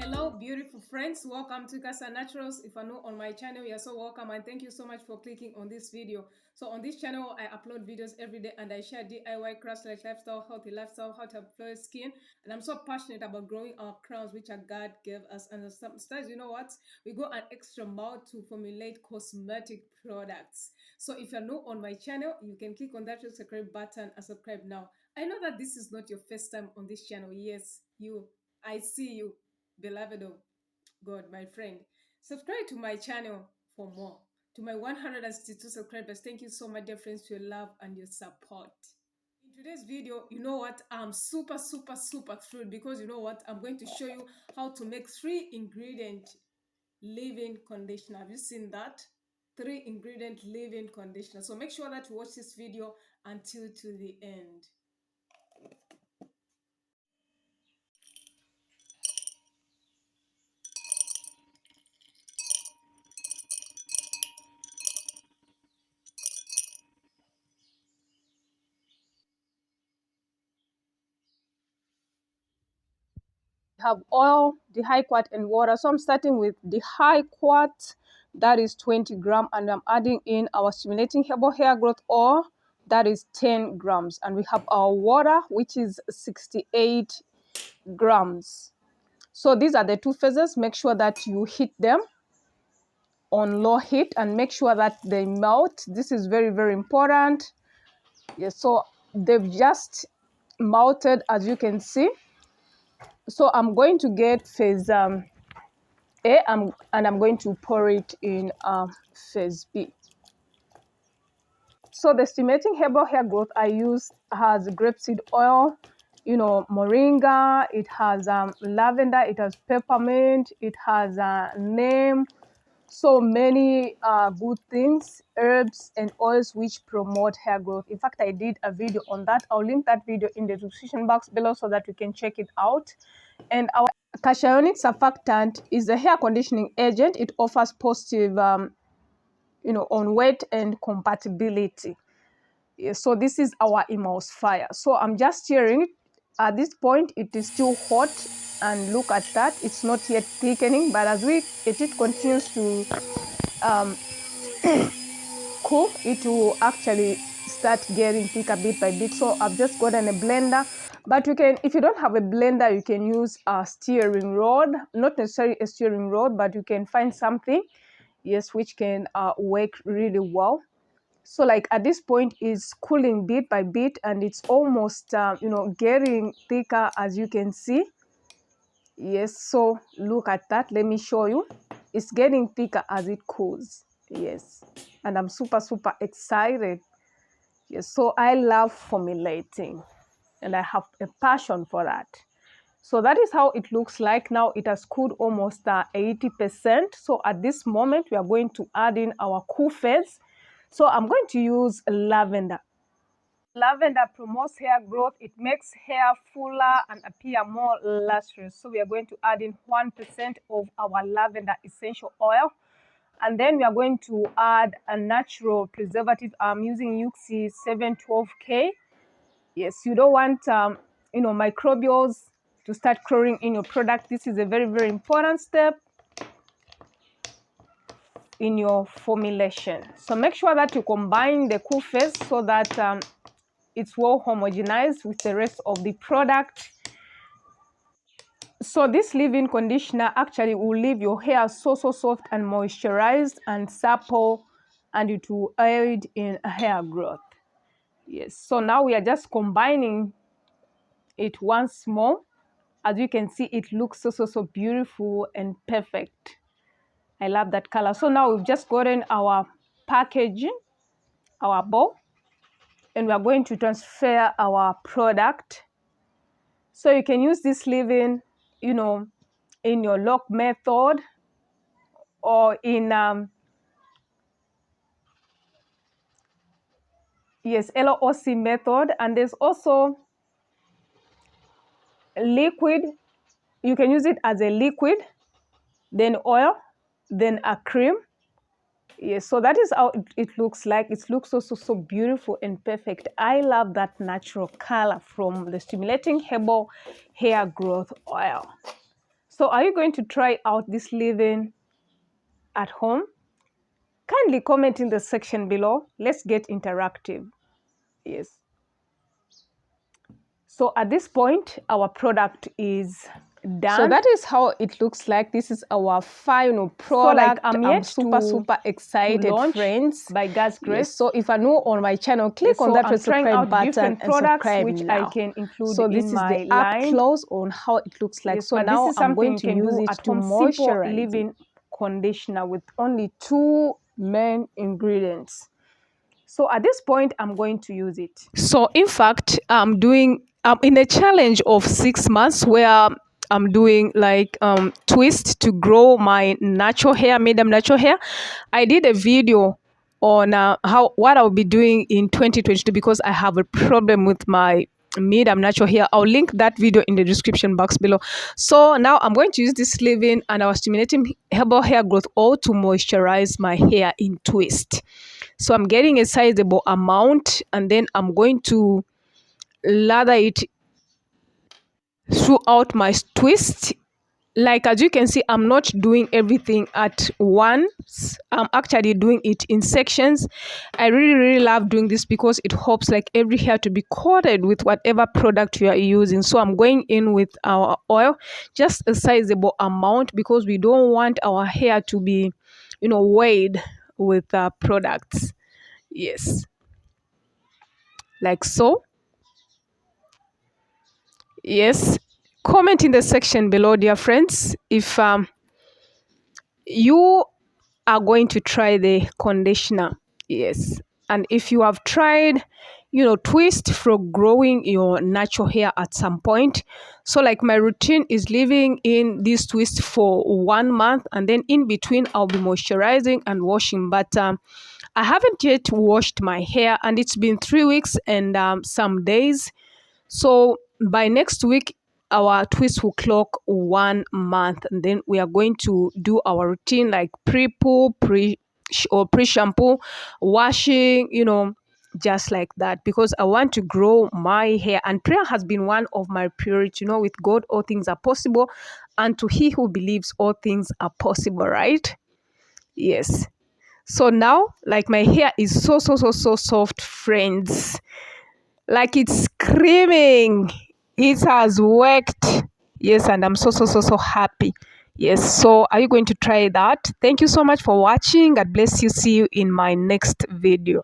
Hello beautiful friends, welcome to Cassia Naturals. If you're new on my channel, you're so welcome and thank you so much for clicking on this video. So on this channel I upload videos every day and I share DIY crafts like lifestyle, healthy lifestyle, how to have flawless skin, and I'm so passionate about growing our crowns which our God gave us. And sometimes, you know what, we go an extra mile to formulate cosmetic products. So if you're new on my channel, you can click on that subscribe button and subscribe now. I know that this is not your first time on this channel. Yes, I see you, beloved of God, my friend. Subscribe to my channel for more. To my 162 subscribers, thank you so much, dear friends, for your love and your support. In today's video, you know what, I'm super thrilled because you know what, I'm going to show you how to make 3-ingredient leave-in conditioner. Have you seen that? 3-ingredient leave-in conditioner. So make sure that you watch this video until to the end. Have oil, the high quart, and water. So I'm starting with the high quart, that is 20 grams, and I'm adding in our stimulating herbal hair growth oil, that is 10 grams, and we have our water, which is 68 grams. So these are the two phases. Make sure that you heat them on low heat and make sure that they melt. This is very important. Yes, so they've just melted, as you can see. So I'm going to get phase A, and I'm going to pour it in phase B. So the stimulating herbal hair growth I used has grapeseed oil, you know, moringa, it has lavender, it has peppermint, it has neem, so many good things, herbs and oils which promote hair growth. In fact, I did a video on that. I'll link that video in the description box below so that you can check it out. And our cationic surfactant is a hair conditioning agent. It offers positive, on weight and compatibility. So this is our emulsifier. So I'm just stirring it. At this point, it is still hot, and look at that. It's not yet thickening, but as it continues to cool, it will actually start getting thicker bit by bit. So I've just gotten a blender, but you can, if you don't have a blender, you can use a stirring rod. Not necessarily a stirring rod, but you can find something, yes, which can work really well. So like at this point is cooling bit by bit, and it's almost getting thicker, as you can see. Yes, so look at that. Let me show you. It's getting thicker as it cools. Yes, and I'm super excited. Yes, so I love formulating and I have a passion for that. So that is how it looks like now. It has cooled almost 80%. So at this moment we are going to add in our cool phase. So I'm going to use lavender. Lavender promotes hair growth. It makes hair fuller and appear more lustrous. So we are going to add in 1% of our lavender essential oil. And then we are going to add a natural preservative. I'm using Yuxi 712K. Yes, you don't want microbials to start crawling in your product. This is a very important step in your formulation. So make sure that you combine the cool phase so that it's well homogenized with the rest of the product. So this leave-in conditioner actually will leave your hair so soft and moisturized and supple, and it will aid in hair growth. Yes, so now we are just combining it once more. As you can see, it looks so beautiful and perfect. I love that color. So now we've just gotten our packaging, our bowl, and we are going to transfer our product. So you can use this leave-in, in your lock method or in LOC method. And there's also liquid. You can use it as a liquid, then oil, then a cream. Yes, so that is how it looks like. It looks so beautiful and perfect. I love that natural color from the stimulating herbal hair growth oil. So are you going to try out this leave-in at home? Kindly comment in the section below. Let's get interactive. Yes. So at this point, our product is done. So that is how it looks like. This is our final product. So like I'm yet super excited, friends, by God's grace. Yes. So if you're new on my channel, click on that subscribe button and subscribe which now. I can include so this in is the up close on how it looks like. Yes, so now I'm going to use it to moisturize. Leave-in conditioner with only 2 main ingredients. So at this point, I'm going to use it. So in fact, I'm in a challenge of 6 months where I'm doing like twist to grow my natural hair, medium natural hair. I did a video on what I'll be doing in 2022 because I have a problem with my medium natural hair. I'll link that video in the description box below. So now I'm going to use this leave-in and our stimulating herbal hair growth oil to moisturize my hair in twist. So I'm getting a sizable amount and then I'm going to lather it throughout my twist. Like as you can see, I'm not doing everything at once. I'm actually doing it in sections. I really love doing this because it helps like every hair to be coated with whatever product you are using. So I'm going in with our oil, just a sizable amount because we don't want our hair to be, weighed with products. Yes, like so. Yes, comment in the section below, dear friends, if you are going to try the conditioner. Yes, and if you have tried twist for growing your natural hair at some point. So like my routine is living in this twist for 1 month and then in between I'll be moisturizing and washing, but I haven't yet washed my hair and it's been 3 weeks and some days. So by next week, our twist will clock 1 month, and then we are going to do our routine like pre-poo, pre-shampoo, washing, just like that, because I want to grow my hair. And prayer has been one of my priorities. With God, all things are possible, and to he who believes, all things are possible, right? Yes. So now, like my hair is so soft, friends. Like it's screaming. It has worked. Yes, and I'm so happy. Yes, so are you going to try that? Thank you so much for watching. God bless you. See you in my next video.